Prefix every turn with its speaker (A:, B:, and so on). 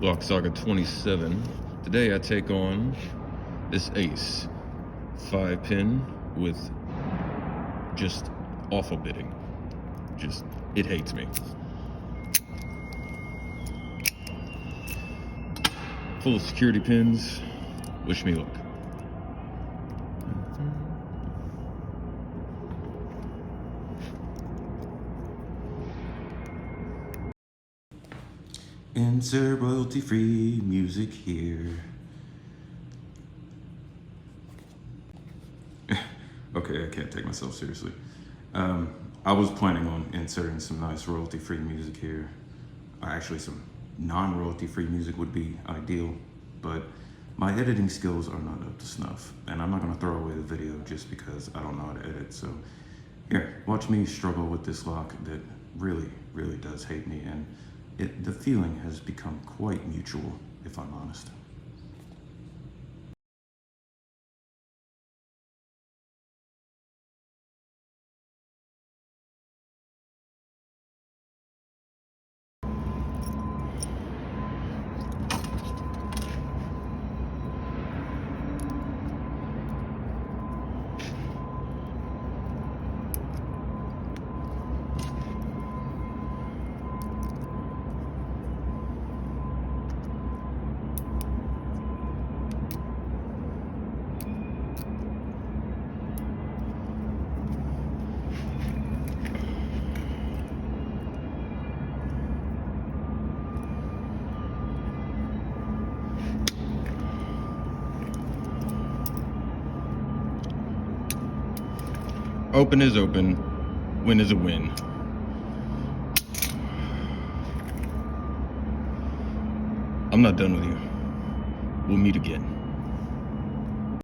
A: LockSaga 27. Today I take on this Ace 5-pin with just awful bitting. It hates me. Full of security pins. Wish me luck.
B: Insert royalty-free music here. Okay, I can't take myself seriously. I was planning on inserting some nice royalty-free music here. Actually, some non-royalty-free music would be ideal, but my editing skills are not up to snuff, and I'm not gonna throw away the video just because I don't know how to edit. So here, watch me struggle with this lock that really, really does hate me, and the feeling has become quite mutual, if I'm honest.
A: Open is open, win is a win. I'm not done with you. We'll meet again.